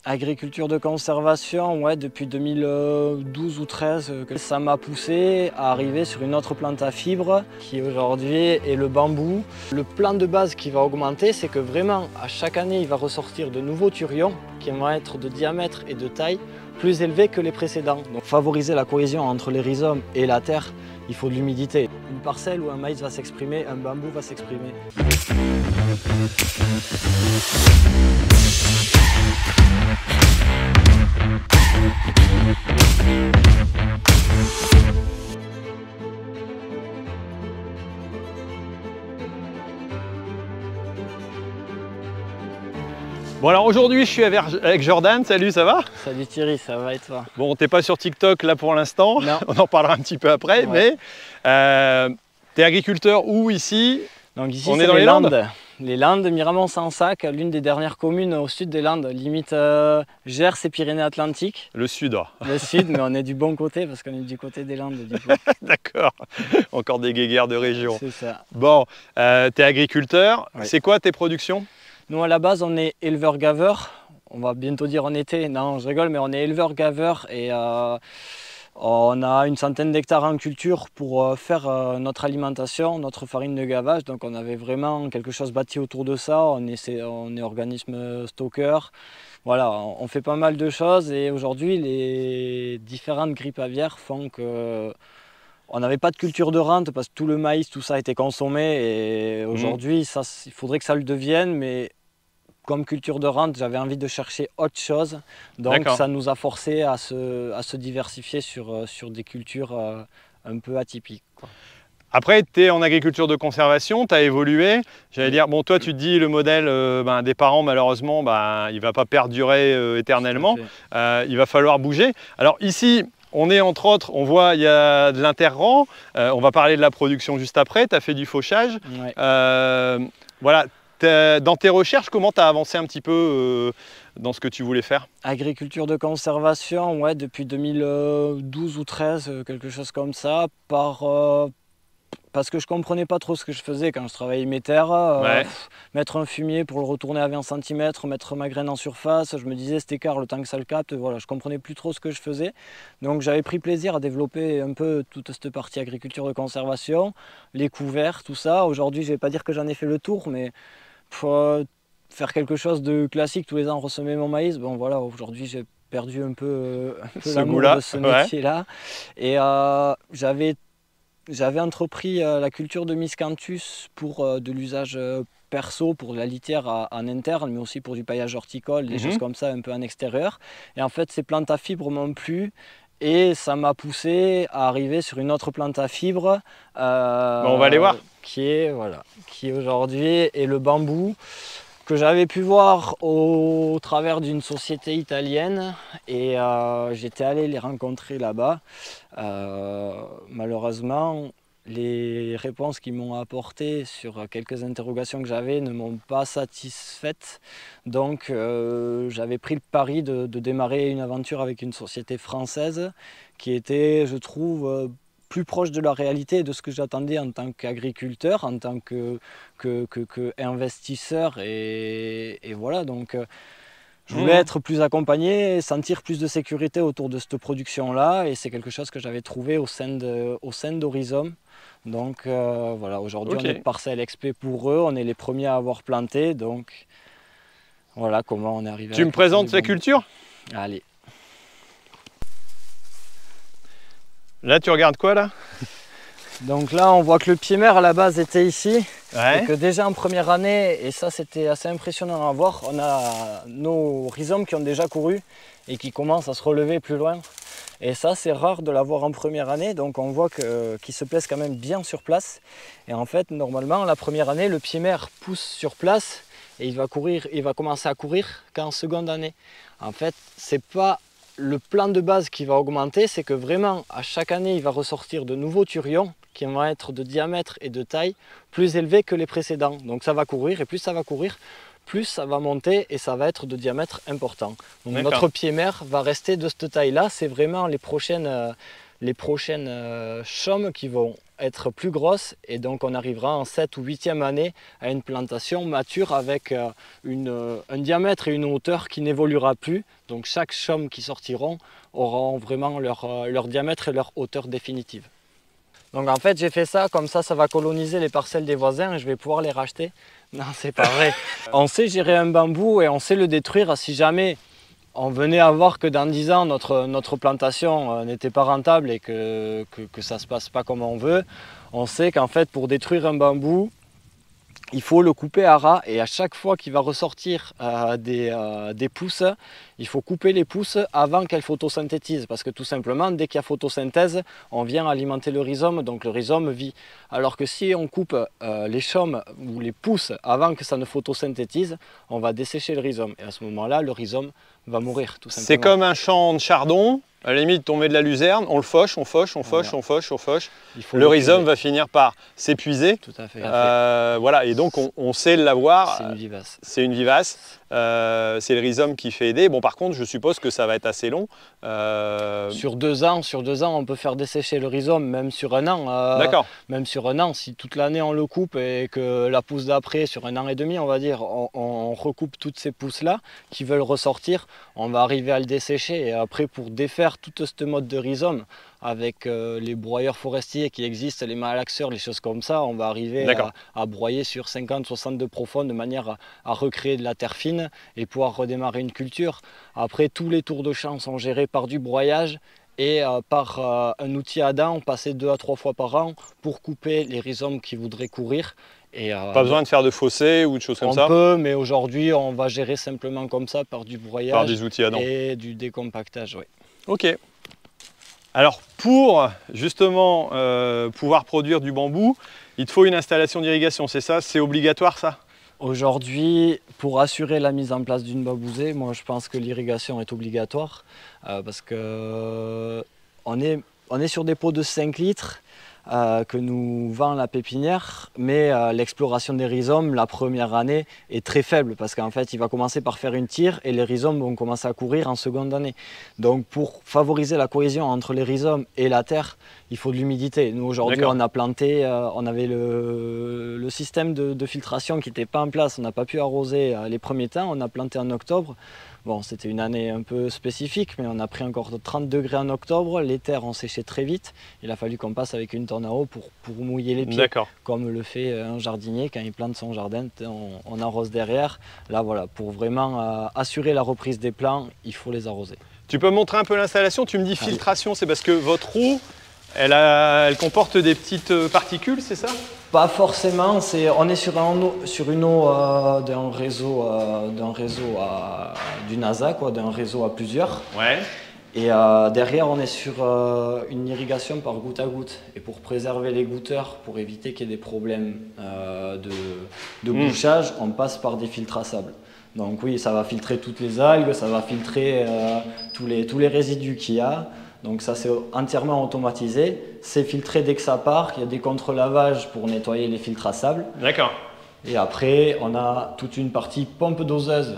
Agriculture de conservation, ouais, depuis 2012 ou 13, ça m'a poussé à arriver sur une autre plante à fibres qui aujourd'hui est le bambou. Le plan de base qui va augmenter, c'est que vraiment à chaque année, il va ressortir de nouveaux turions qui vont être de diamètre et de taille plus élevés que les précédents. Donc favoriser la cohésion entre les rhizomes et la terre, il faut de l'humidité. Une parcelle où un maïs va s'exprimer, un bambou va s'exprimer. Bon alors aujourd'hui je suis avec Jordan, salut, ça va? Salut Thierry, ça va et toi? Bon, t'es pas sur TikTok là pour l'instant, on en parlera un petit peu après, ouais. Mais t'es agriculteur où ici? Donc ici on est dans les Landes. Les Landes, Miramont-Sansac, l'une des dernières communes au sud des Landes, limite Gers et Pyrénées-Atlantiques. Le sud. Le sud, mais on est du bon côté parce qu'on est du côté des Landes. D'accord, encore des guéguerres de région. C'est ça. Bon, t'es agriculteur, ouais. C'est quoi tes productions? Nous à la base on est éleveur-gaveur, on va bientôt dire en été, non je rigole, mais on est éleveur-gaveur et on a une centaine d'hectares en culture pour faire notre alimentation, notre farine de gavage. Donc on avait vraiment quelque chose bâti autour de ça. On est organisme stockeur. Voilà, on fait pas mal de choses et aujourd'hui les différentes grippes aviaires font que on n'avait pas de culture de rente parce que tout le maïs, tout ça a été consommé et aujourd'hui il faudrait que ça le devienne, mais comme culture de rente, j'avais envie de chercher autre chose. Donc ça nous a forcé à se diversifier sur des cultures un peu atypiques, quoi. Après, tu es en agriculture de conservation, tu as évolué. J'allais dire, bon, toi, tu te dis le modèle des parents, malheureusement, il ne va pas perdurer éternellement. Il va falloir bouger. Alors ici, on est entre autres, on voit, il y a de l'interrang. On va parler de la production juste après. Tu as fait du fauchage. Ouais. Voilà. Dans tes recherches, comment tu as avancé un petit peu dans ce que tu voulais faire? Agriculture de conservation, ouais, depuis 2012 ou 13, quelque chose comme ça, parce que je comprenais pas trop ce que je faisais quand je travaillais mes terres. Mettre un fumier pour le retourner à 20 cm, mettre ma graine en surface, je me disais cet écart, le temps que ça le capte, voilà, je comprenais plus trop ce que je faisais. Donc j'avais pris plaisir à développer un peu toute cette partie agriculture de conservation, les couverts, tout ça. Aujourd'hui, je vais pas dire que j'en ai fait le tour, mais faire quelque chose de classique tous les ans, ressemer mon maïs, bon voilà, aujourd'hui j'ai perdu un peu l'amour de ce métier-là. Et j'avais entrepris la culture de miscanthus pour de l'usage perso, pour de la litière en interne, mais aussi pour du paillage horticole, des choses comme ça un peu en extérieur. Et en fait, ces plantes à fibres m'ont plu. Et ça m'a poussé à arriver sur une autre plante à fibres. On va aller voir. Qui aujourd'hui est le bambou, que j'avais pu voir au travers d'une société italienne. Et j'étais allé les rencontrer là-bas. Malheureusement, les réponses qu'ils m'ont apportées sur quelques interrogations que j'avais ne m'ont pas satisfaite. Donc j'avais pris le pari de démarrer une aventure avec une société française qui était, je trouve, plus proche de la réalité et de ce que j'attendais en tant qu'agriculteur, en tant qu'investisseur. Et voilà, donc je voulais être plus accompagné, sentir plus de sécurité autour de cette production-là. Et c'est quelque chose que j'avais trouvé au sein d'Horizom. Donc voilà, aujourd'hui on est parcelle XP pour eux, on est les premiers à avoir planté, donc voilà comment on est arrivé. Tu me présentes la culture? Allez. Là tu regardes quoi là? Donc là on voit que le pied-mère à la base était ici, et que déjà en première année, et ça c'était assez impressionnant à voir, on a nos rhizomes qui ont déjà couru et qui commencent à se relever plus loin. Et ça, c'est rare de l'avoir en première année, donc on voit qu'ils se plaisent quand même bien sur place. Et en fait, normalement, la première année, le pied-mère pousse sur place et il va commencer à courir qu'en seconde année. En fait, c'est pas le plan de base qui va augmenter, c'est que vraiment, à chaque année, il va ressortir de nouveaux turions qui vont être de diamètre et de taille plus élevés que les précédents. Donc ça va courir, et plus ça va courir, plus ça va monter et ça va être de diamètre important. Donc notre pied-mère va rester de cette taille-là. C'est vraiment les prochaines les prochaines chaumes qui vont être plus grosses et donc on arrivera en 7 ou 8e année à une plantation mature avec un diamètre et une hauteur qui n'évoluera plus. Donc chaque chaume qui sortiront auront vraiment leur diamètre et leur hauteur définitive. Donc en fait j'ai fait ça, comme ça va coloniser les parcelles des voisins et je vais pouvoir les racheter. Non, c'est pas vrai. On sait gérer un bambou et on sait le détruire si jamais on venait à voir que dans 10 ans, notre plantation n'était pas rentable et que ça ne se passe pas comme on veut. On sait qu'en fait, pour détruire un bambou, il faut le couper à ras et à chaque fois qu'il va ressortir des pousses, il faut couper les pousses avant qu'elles photosynthétisent parce que tout simplement, dès qu'il y a photosynthèse, on vient alimenter le rhizome, donc le rhizome vit. Alors que si on coupe les chaumes ou les pousses avant que ça ne photosynthétise, on va dessécher le rhizome et à ce moment-là, le rhizome va mourir tout simplement. C'est comme un champ de chardon. À la limite, on met de la luzerne, on le fauche, on fauche, on fauche, voilà. on fauche, on fauche. Le rhizome va finir par s'épuiser. Tout à fait. Voilà, et donc on sait l'avoir. C'est une vivace. C'est une vivace. C'est le rhizome qui fait aider. Bon, par contre, je suppose que ça va être assez long. Sur 2 ans, on peut faire dessécher le rhizome, même sur 1 an. D'accord. Même sur 1 an, si toute l'année on le coupe et que la pousse d'après, sur 1 an et demi, on va dire, on recoupe toutes ces pousses-là qui veulent ressortir, on va arriver à le dessécher. Et après, pour défaire toute cette mode de rhizome, avec les broyeurs forestiers qui existent, les malaxeurs, les choses comme ça, on va arriver à broyer sur 50-60 de profond de manière à recréer de la terre fine et pouvoir redémarrer une culture. Après, tous les tours de champ sont gérés par du broyage et par un outil à dents passé 2 à 3 fois par an pour couper les rhizomes qui voudraient courir. Et, pas besoin de faire de fossé ou de choses comme ça? On peut, mais aujourd'hui on va gérer simplement comme ça par du broyage par des outils à dents. Et du décompactage. Oui. Ok. Alors pour justement pouvoir produire du bambou, il te faut une installation d'irrigation, c'est ça? C'est obligatoire ça? Aujourd'hui, pour assurer la mise en place d'une bambousée, moi je pense que l'irrigation est obligatoire parce que on est sur des pots de 5 litres que nous vend la pépinière, mais l'exploration des rhizomes la première année est très faible parce qu'en fait il va commencer par faire une tire et les rhizomes vont commencer à courir en seconde année. Donc pour favoriser la cohésion entre les rhizomes et la terre, il faut de l'humidité. Nous aujourd'hui on a planté, on avait le système de filtration qui n'était pas en place, on n'a pas pu arroser les premiers temps, on a planté en octobre. Bon, c'était une année un peu spécifique, mais on a pris encore 30 degrés en octobre, les terres ont séché très vite, il a fallu qu'on passe avec une tonne à eau pour mouiller les pieds, comme le fait un jardinier quand il plante son jardin, on arrose derrière. Là voilà, pour vraiment assurer la reprise des plants, il faut les arroser. Tu peux me montrer un peu l'installation? Tu me dis filtration, c'est parce que votre roue, elle comporte des petites particules, c'est ça? Pas forcément, on est sur une eau d'un réseau du NASA, d'un réseau à plusieurs. Ouais. Et derrière, on est sur une irrigation par goutte à goutte. Et pour préserver les goutteurs, pour éviter qu'il y ait des problèmes de bouchage, on passe par des filtres à sable. Donc oui, ça va filtrer toutes les algues, ça va filtrer tous les résidus qu'il y a. Donc ça c'est entièrement automatisé, c'est filtré dès que ça part, il y a des contre-lavages pour nettoyer les filtres à sable. D'accord. Et après on a toute une partie pompe doseuse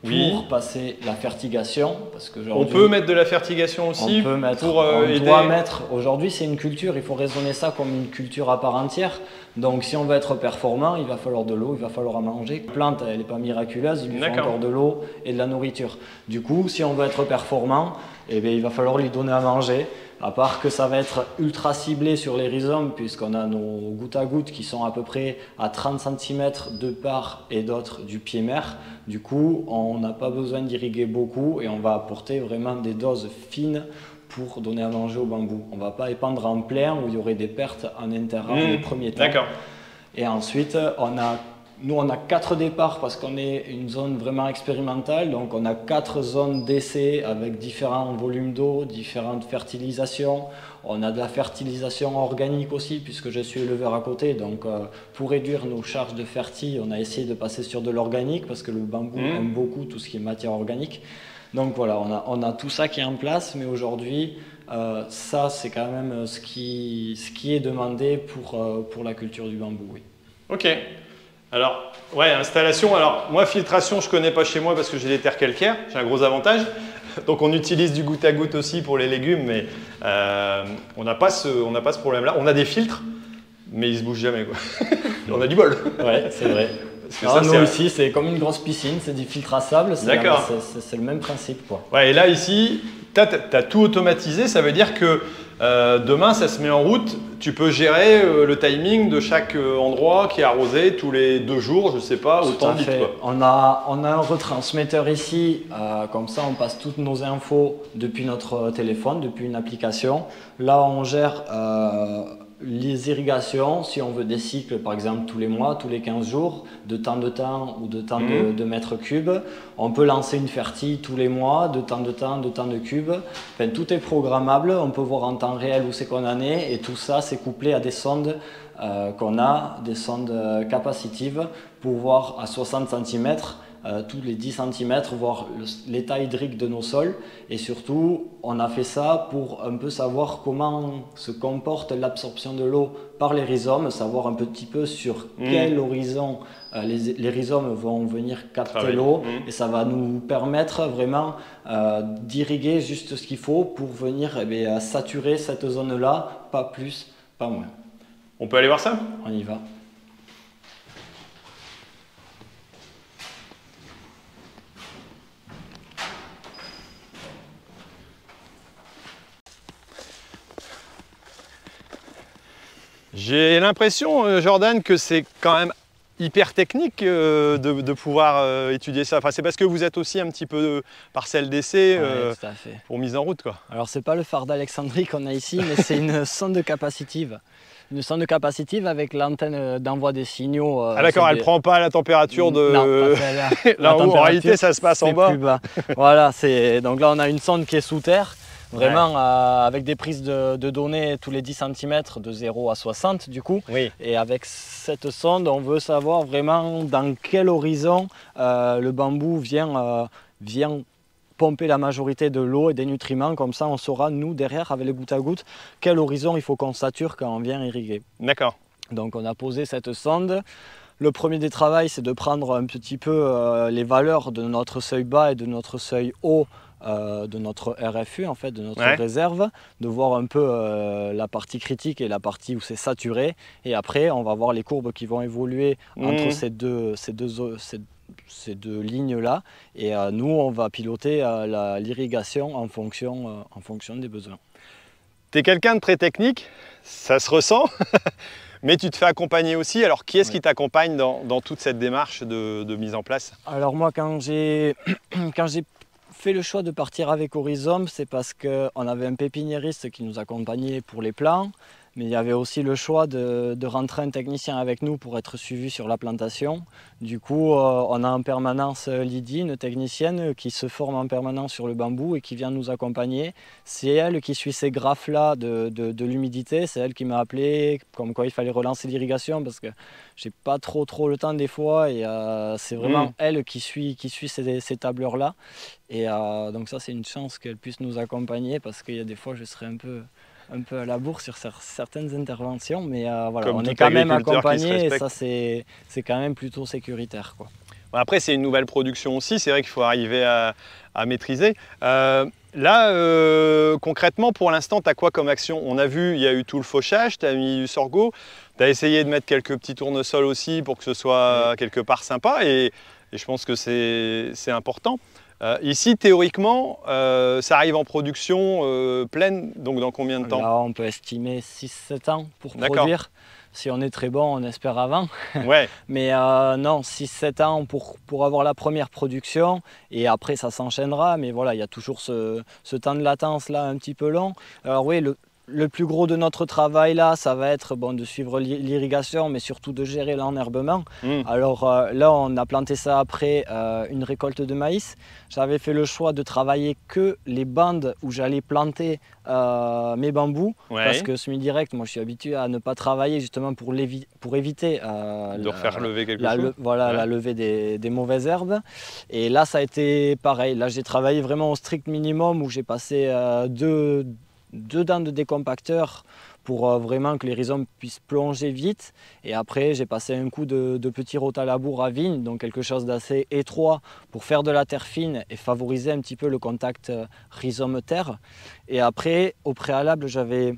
pour passer la fertigation. Parce que on peut mettre de la fertigation aussi? On peut mettre, on doit mettre, aujourd'hui c'est une culture, il faut raisonner ça comme une culture à part entière. Donc si on veut être performant, il va falloir de l'eau, il va falloir à manger. La plante, elle n'est pas miraculeuse, il lui faut encore de l'eau et de la nourriture. Du coup, si on veut être performant, eh bien, il va falloir lui donner à manger. À part que ça va être ultra ciblé sur les rhizomes, puisqu'on a nos gouttes à gouttes qui sont à peu près à 30 cm de part et d'autre du pied mère. Du coup, on n'a pas besoin d'irriguer beaucoup et on va apporter vraiment des doses fines pour donner à manger au bambou. On ne va pas épandre en plein où il y aurait des pertes en intervalle les premiers temps. Et ensuite, nous on a 4 départs parce qu'on est une zone vraiment expérimentale. Donc on a 4 zones d'essai avec différents volumes d'eau, différentes fertilisations. On a de la fertilisation organique aussi puisque je suis éleveur à côté. Donc pour réduire nos charges de fertile, on a essayé de passer sur de l'organique parce que le bambou aime beaucoup tout ce qui est matière organique. Donc voilà, on a tout ça qui est en place, mais aujourd'hui, ça c'est quand même ce qui est demandé pour la culture du bambou. Oui. Ok. Alors, ouais, installation. Alors, moi, filtration, je ne connais pas chez moi parce que j'ai des terres calcaires, j'ai un gros avantage. Donc on utilise du goutte à goutte aussi pour les légumes, mais on n'a pas ce problème-là. On a des filtres, mais ils se bougent jamais, quoi. On a du bol. Ouais, c'est vrai. Alors, nous ici, c'est comme une grosse piscine, c'est du filtre à sable, c'est le même principe, quoi. Ouais, et là ici, tu as tout automatisé, ça veut dire que demain ça se met en route, tu peux gérer le timing de chaque endroit qui est arrosé tous les 2 jours, je sais pas, autant vite, quoi. On a un retransmetteur ici, comme ça on passe toutes nos infos depuis notre téléphone, depuis une application. Là on gère les irrigations, si on veut des cycles par exemple tous les mois, tous les 15 jours, de temps ou de temps de mètres cubes. On peut lancer une fertile tous les mois, de temps de cubes. Enfin, tout est programmable, on peut voir en temps réel où c'est qu'on en est et tout ça c'est couplé à des sondes qu'on a, des sondes capacitives pour voir à 60 cm tous les 10 cm, voir l'état hydrique de nos sols. Et surtout, on a fait ça pour un peu savoir comment se comporte l'absorption de l'eau par les rhizomes, savoir un petit peu sur quel horizon les rhizomes vont venir capter l'eau. Et ça va nous permettre vraiment d'irriguer juste ce qu'il faut pour venir saturer cette zone-là, pas plus, pas moins. On peut aller voir ça? On y va. J'ai l'impression, Jordan, que c'est quand même hyper technique de pouvoir étudier ça. Enfin, c'est parce que vous êtes aussi un petit peu parcelle d'essai pour mise en route, quoi. Alors, c'est pas le phare d'Alexandrie qu'on a ici, mais c'est une sonde capacitive. Une sonde capacitive avec l'antenne d'envoi des signaux. Ah d'accord, elle ne prend pas la température de... Non, pas celle-là. Là où en réalité ça se passe en bas. Plus bas. Voilà, donc là on a une sonde qui est sous terre. Vraiment avec des prises de données tous les 10 cm de 0 à 60 du coup. Oui. Et avec cette sonde, on veut savoir vraiment dans quel horizon le bambou vient pomper la majorité de l'eau et des nutriments. Comme ça, on saura, nous, derrière, avec le goutte à goutte, quel horizon il faut qu'on sature quand on vient irriguer. D'accord. Donc on a posé cette sonde. Le premier des travaux, c'est de prendre un petit peu les valeurs de notre seuil bas et de notre seuil haut de notre RFU, en fait, de notre réserve, de voir un peu la partie critique et la partie où c'est saturé. Et après, on va voir les courbes qui vont évoluer entre ces deux lignes-là. Et nous, on va piloter l'irrigation en fonction des besoins. Tu es quelqu'un de très technique, ça se ressent, mais tu te fais accompagner aussi. Alors, qui est-ce qui t'accompagne dans toute cette démarche de mise en place? Alors moi, quand j'ai fait le choix de partir avec Horizon, c'est parce qu'on avait un pépiniériste qui nous accompagnait pour les plants, mais il y avait aussi le choix de rentrer un technicien avec nous pour être suivi sur la plantation. Du coup, on a en permanence Lydie, une technicienne qui se forme en permanence sur le bambou et qui vient nous accompagner. C'est elle qui suit ces graphes-là de l'humidité. C'est elle qui m'a appelé, comme quoi il fallait relancer l'irrigation parce que j'ai pas trop le temps des fois. Et c'est vraiment elle qui suit ces tableurs-là. Et donc ça, c'est une chance qu'elle puisse nous accompagner parce qu'il y a des fois, je serais un peu à la bourre sur certaines interventions, mais voilà, on est quand même accompagné et ça c'est quand même plutôt sécuritaire, quoi. Après c'est une nouvelle production aussi, c'est vrai qu'il faut arriver à maîtriser. Là, concrètement, pour l'instant, tu as quoi comme action? On a vu, il y a eu tout le fauchage, tu as mis du sorgho, tu as essayé de mettre quelques petits tournesols aussi pour que ce soit quelque part sympa et je pense que c'est important. Ici, théoriquement, ça arrive en production pleine, donc dans combien de temps? Là, on peut estimer 6-7 ans pour produire. Si on est très bon, on espère avant. Ouais. Mais non, 6-7 ans pour avoir la première production. Et après, ça s'enchaînera. Mais voilà, il y a toujours ce temps de latence là un petit peu long. Alors oui, le plus gros de notre travail là, ça va être de suivre l'irrigation, mais surtout de gérer l'enherbement. Alors là, on a planté ça après une récolte de maïs. J'avais fait le choix de travailler que les bandes où j'allais planter mes bambous, parce que semi-direct, moi je suis habitué à ne pas travailler justement pour éviter de refaire lever quelque chose. La levée des mauvaises herbes. Et là, ça a été pareil. Là, j'ai travaillé vraiment au strict minimum où j'ai passé deux dents de décompacteur pour vraiment que les rhizomes puissent plonger vite. Et après, j'ai passé un coup de petit rotalabour à vigne, donc quelque chose d'assez étroit pour faire de la terre fine et favoriser un petit peu le contact rhizome-terre. Et après, au préalable, j'avais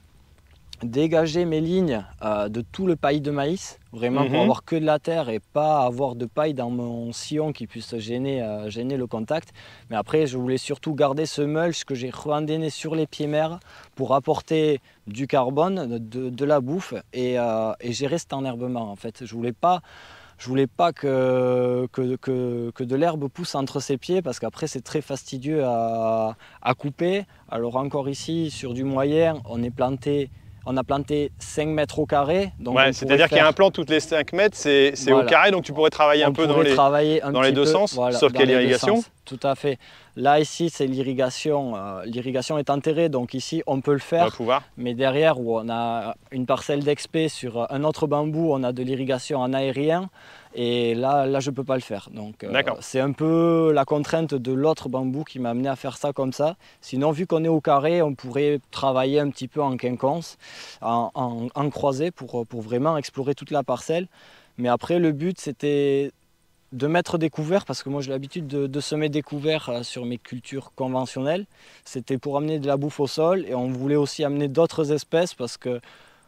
dégagé mes lignes de tout le paillis de maïs, vraiment pour avoir que de la terre et pas avoir de paille dans mon sillon qui puisse gêner le contact. Mais après, je voulais surtout garder ce mulch que j'ai re-andainé sur les pieds mères pour apporter du carbone, de la bouffe et gérer cet enherbement. En fait, je voulais pas que de l'herbe pousse entre ses pieds parce qu'après c'est très fastidieux à couper. Alors encore ici, sur du moyen, on a planté 5 mètres au carré. Ouais, c'est-à-dire qu'il y a un plan toutes les 5 mètres, c'est voilà. Au carré, donc tu pourrais travailler un peu dans les deux sens, voilà, sauf qu'il y a l'irrigation. Tout à fait. Là, ici, c'est l'irrigation. L'irrigation est enterrée, donc ici, on peut le faire. On va pouvoir. Mais derrière, où on a une parcelle d'expé sur un autre bambou, on a de l'irrigation en aérien. Et là, je ne peux pas le faire. Donc, c'est un peu la contrainte de l'autre bambou qui m'a amené à faire ça comme ça. Sinon, vu qu'on est au carré, on pourrait travailler un petit peu en quinconce, en croisée, pour vraiment explorer toute la parcelle. Mais après, le but, c'était de mettre des couverts, parce que moi j'ai l'habitude de semer des couverts sur mes cultures conventionnelles. C'était pour amener de la bouffe au sol et on voulait aussi amener d'autres espèces parce que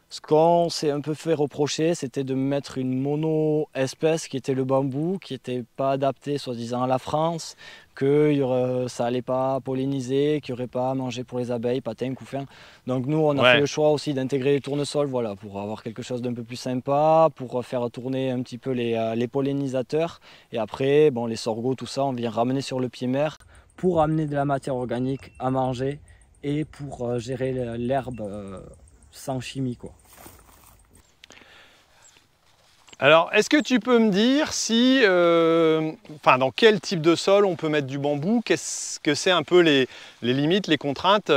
ce qu'on s'est un peu fait reprocher, c'était de mettre une mono-espèce qui était le bambou, qui n'était pas adapté soi-disant à la France, que ça n'allait pas polliniser, qu'il n'y aurait pas à manger pour les abeilles, patins, couffins. Donc nous, on a fait le choix aussi d'intégrer les tournesols, voilà, pour avoir quelque chose d'un peu plus sympa, pour faire tourner un petit peu les pollinisateurs. Et après, bon, les sorgho, tout ça, on vient ramener sur le pied mère pour amener de la matière organique à manger et pour gérer l'herbe sans chimie, quoi. Alors, est-ce que tu peux me dire si, dans quel type de sol on peut mettre du bambou? Qu'est-ce que c'est un peu les limites, les contraintes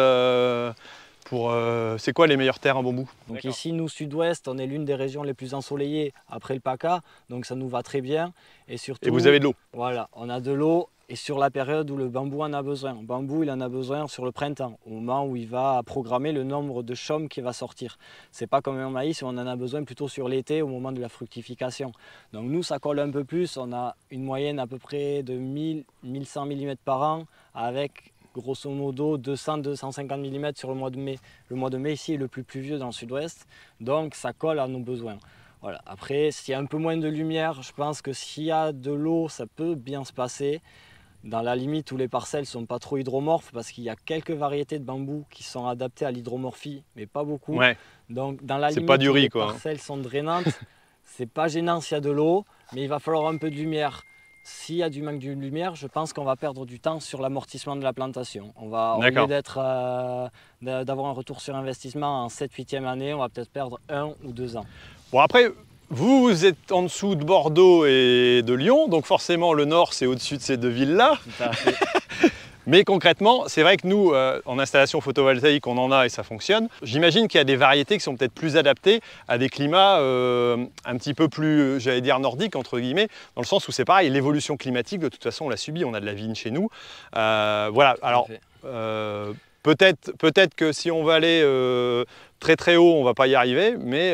c'est quoi les meilleures terres en bambou? Donc ici, nous, sud-ouest, on est l'une des régions les plus ensoleillées après le PACA, donc ça nous va très bien. Et surtout, vous avez de l'eau? Voilà, on a de l'eau. Et sur la période où le bambou en a besoin. Le bambou, il en a besoin sur le printemps, au moment où il va programmer le nombre de chaumes qui va sortir. C'est pas comme un maïs où on en a besoin plutôt sur l'été, au moment de la fructification. Donc nous, ça colle un peu plus. On a une moyenne à peu près de 1000-1100 mm par an, avec grosso modo 200-250 mm sur le mois de mai. Le mois de mai ici est le plus pluvieux dans le sud-ouest, donc ça colle à nos besoins. Voilà. Après, s'il y a un peu moins de lumière, je pense que s'il y a de l'eau, ça peut bien se passer. Dans la limite où les parcelles ne sont pas trop hydromorphes, parce qu'il y a quelques variétés de bambou qui sont adaptées à l'hydromorphie, mais pas beaucoup. Ouais. Donc dans la limite pas du où riz, les quoi, parcelles sont drainantes, c'est pas gênant s'il y a de l'eau, mais il va falloir un peu de lumière. S'il y a du manque de lumière, je pense qu'on va perdre du temps sur l'amortissement de la plantation. Au lieu d'avoir un retour sur investissement en 7-8e année, on va peut-être perdre 1 ou 2 ans. Bon, après, vous êtes en dessous de Bordeaux et de Lyon, donc forcément le nord c'est au-dessus de ces deux villes-là. Mais concrètement, c'est vrai que nous, en installation photovoltaïque, on en a et ça fonctionne. J'imagine qu'il y a des variétés qui sont peut-être plus adaptées à des climats un petit peu plus, j'allais dire, nordiques, entre guillemets, dans le sens où c'est pareil, l'évolution climatique, de toute façon, on l'a subi, on a de la vigne chez nous. Voilà, alors peut-être que si on va aller très très haut, on ne va pas y arriver, mais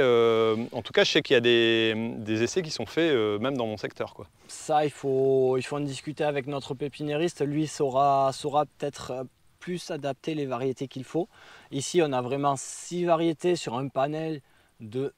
en tout cas, je sais qu'il y a des essais qui sont faits même dans mon secteur, quoi. Ça, il faut en discuter avec notre pépiniériste. Lui saura peut-être plus adapter les variétés qu'il faut. Ici, on a vraiment 6 variétés sur un panel de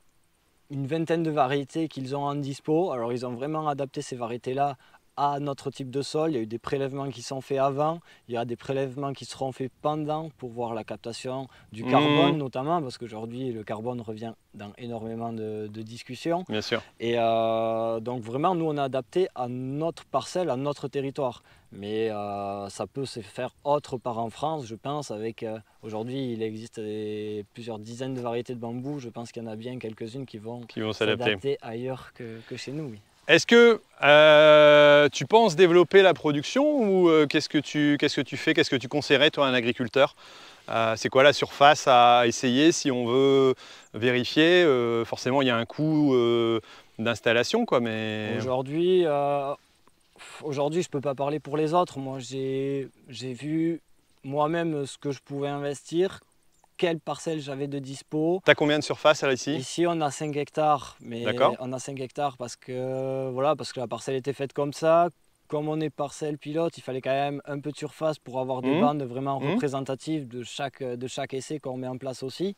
une vingtaine de variétés qu'ils ont en dispo. Alors, ils ont vraiment adapté ces variétés-là à notre type de sol. Il y a eu des prélèvements qui sont faits avant, il y a des prélèvements qui seront faits pendant pour voir la captation du carbone notamment, parce qu'aujourd'hui le carbone revient dans énormément de discussions. Bien sûr. Et donc vraiment nous on a adapté à notre parcelle, à notre territoire. Mais ça peut se faire autre part en France, je pense, avec aujourd'hui il existe plusieurs dizaines de variétés de bambou, je pense qu'il y en a bien quelques-unes qui vont s'adapter ailleurs que chez nous. Oui. Est-ce que tu penses développer la production ou qu'est-ce que tu fais? Qu'est-ce que tu conseillerais toi à un agriculteur? C'est quoi la surface à essayer si on veut vérifier? Forcément il y a un coût d'installation, quoi, mais... Aujourd'hui je ne peux pas parler pour les autres. Moi j'ai vu moi-même ce que je pouvais investir. quelle parcelle j'avais de dispo. Tu as combien de surface là, ici? Ici, on a 5 hectares, mais on a 5 hectares parce que, voilà, parce que la parcelle était faite comme ça. Comme on est parcelle pilote, il fallait quand même un peu de surface pour avoir des bandes vraiment représentatives de chaque essai qu'on met en place aussi.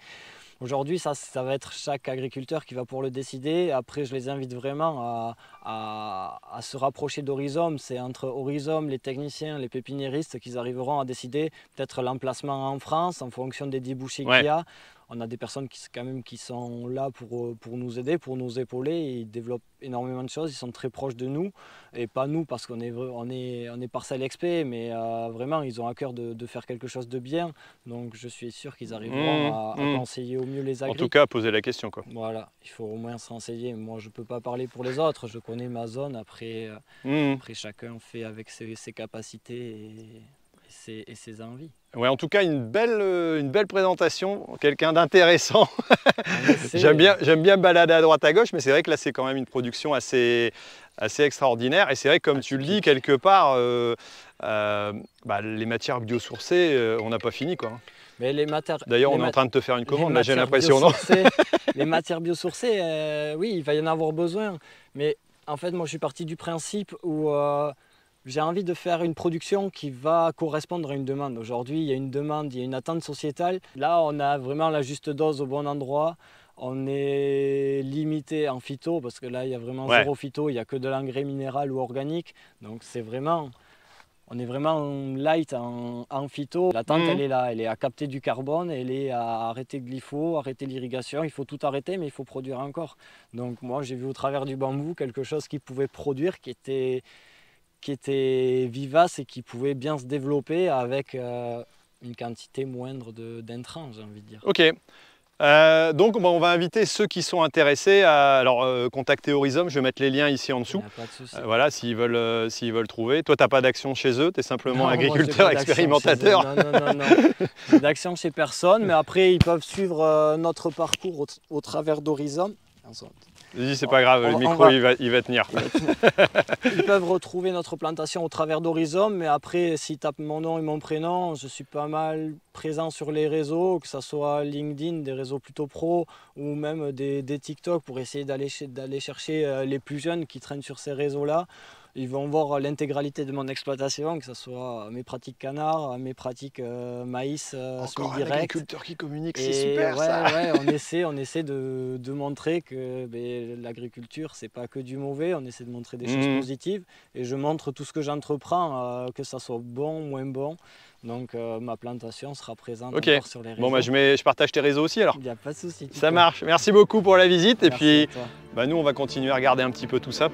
Aujourd'hui, ça va être chaque agriculteur qui va pouvoir le décider. Après, je les invite vraiment à se rapprocher d'Horizom. C'est entre Horizom, les techniciens, les pépiniéristes qu'ils arriveront à décider peut-être l'emplacement en France en fonction des débouchés qu'il y a. On a des personnes qui sont là pour nous aider, pour nous épauler. Ils développent énormément de choses, ils sont très proches de nous. Et pas nous parce qu'on est parcelle XP, mais vraiment ils ont à cœur de faire quelque chose de bien. Donc je suis sûr qu'ils arriveront à conseiller au mieux les agriculteurs. En tout cas, poser la question, quoi. Voilà, il faut au moins se renseigner. Moi je ne peux pas parler pour les autres, je connais ma zone. Après chacun fait avec ses capacités et ses envies. Ouais, en tout cas, une belle présentation, quelqu'un d'intéressant. J'aime bien balader à droite à gauche, mais c'est vrai que là, c'est quand même une production assez extraordinaire. Et c'est vrai que, comme tu le dis, quelque part, les matières biosourcées, on n'a pas fini, quoi. D'ailleurs, on est en train de te faire une commande, là, j'ai l'impression, non? Les matières biosourcées, oui, il va y en avoir besoin. Mais en fait, moi, je suis parti du principe où j'ai envie de faire une production qui va correspondre à une demande. Aujourd'hui, il y a une demande, il y a une attente sociétale. Là, on a vraiment la juste dose au bon endroit. On est limité en phyto, parce que là, il y a vraiment zéro phyto, il n'y a que de l'engrais minéral ou organique. Donc, on est vraiment light en phyto. L'attente, elle est là, elle est à capter du carbone, elle est à arrêter le glypho, arrêter l'irrigation. Il faut tout arrêter, mais il faut produire encore. Donc, moi, j'ai vu au travers du bambou quelque chose qui pouvait produire, qui était vivace et qui pouvait bien se développer avec une quantité moindre d'intrants, j'ai envie de dire. Ok. Donc on va inviter ceux qui sont intéressés à contacter Horizom. Je vais mettre les liens ici en dessous. Pas de souci. Voilà, s'ils veulent trouver. Toi, tu n'as pas d'action chez eux, tu es simplement agriculteur expérimentateur. Non. D'action chez personne, mais après ils peuvent suivre notre parcours au travers d'Horizom. Dis, c'est pas grave, le micro il va tenir. Ils peuvent retrouver notre plantation au travers d'Horizom, mais après, s'ils tapent mon nom et mon prénom, je suis pas mal présent sur les réseaux, que ce soit LinkedIn, des réseaux plutôt pro, ou même des TikTok pour essayer d'aller chercher les plus jeunes qui traînent sur ces réseaux-là. Ils vont voir l'intégralité de mon exploitation, que ce soit mes pratiques canards, mes pratiques maïs, encore un semi-direct. agriculteur qui communique, c'est super ça. Ouais, on essaie de montrer que l'agriculture, c'est pas que du mauvais, on essaie de montrer des choses positives. Et je montre tout ce que j'entreprends, que ça soit bon, moins bon. Donc ma plantation sera présente encore sur les réseaux. Bon, je partage tes réseaux aussi alors. Il n'y a pas de souci. Ça marche. Merci beaucoup pour la visite. Merci. Et puis nous, on va continuer à regarder un petit peu tout ça.